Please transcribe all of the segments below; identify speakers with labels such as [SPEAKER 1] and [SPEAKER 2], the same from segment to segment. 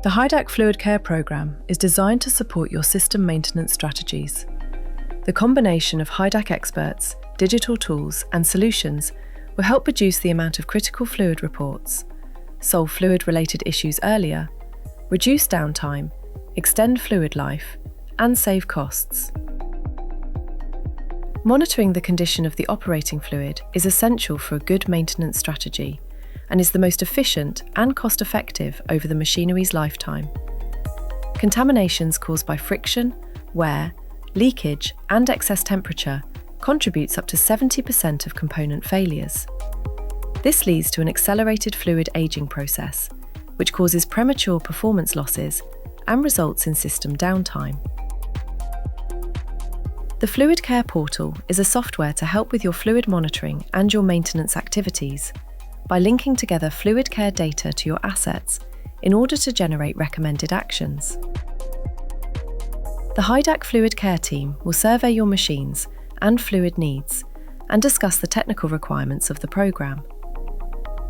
[SPEAKER 1] The HYDAC Fluid Care Programme is designed to support your system maintenance strategies. The combination of HYDAC experts, digital tools, and solutions will help reduce the amount of critical fluid reports, solve fluid-related issues earlier, reduce downtime, extend fluid life, and save costs. Monitoring the condition of the operating fluid is essential for a good maintenance strategy and is the most efficient and cost-effective over the machinery's lifetime. Contaminations caused by friction, wear, leakage, and excess temperature contributes up to 70% of component failures. This leads to an accelerated fluid aging process, which causes premature performance losses and results in system downtime. The Fluid Care Portal is a software to help with your fluid monitoring and your maintenance activities by linking together fluid care data to your assets in order to generate recommended actions. The HYDAC Fluid Care team will survey your machines and fluid needs and discuss the technical requirements of the programme.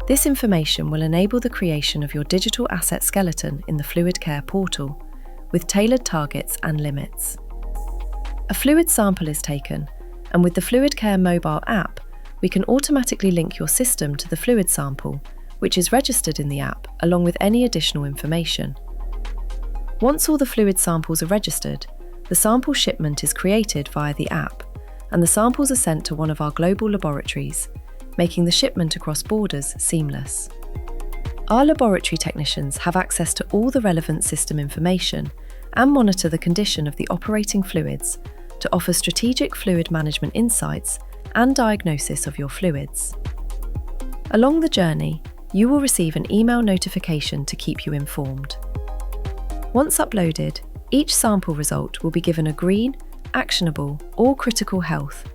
[SPEAKER 1] This information will enable the creation of your digital asset skeleton in the Fluid Care Portal with tailored targets and limits. A fluid sample is taken, and with the Fluid Care mobile app, we can automatically link your system to the fluid sample, which is registered in the app along with any additional information. Once all the fluid samples are registered, the sample shipment is created via the app, and the samples are sent to one of our global laboratories, making the shipment across borders seamless. Our laboratory technicians have access to all the relevant system information and monitor the condition of the operating fluids to offer strategic fluid management insights and diagnosis of your fluids. Along the journey, you will receive an email notification to keep you informed. Once uploaded, each sample result will be given a green, actionable, or critical health,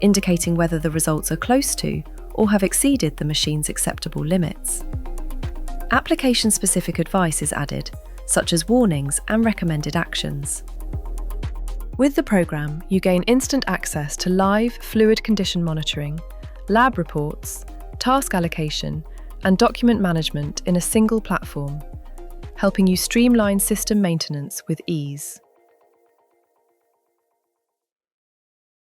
[SPEAKER 1] indicating whether the results are close to or have exceeded the machine's acceptable limits. Application-specific advice is added, such as warnings and recommended actions. With the programme, you gain instant access to live fluid condition monitoring, lab reports, task allocation, and document management in a single platform, helping you streamline system maintenance with ease.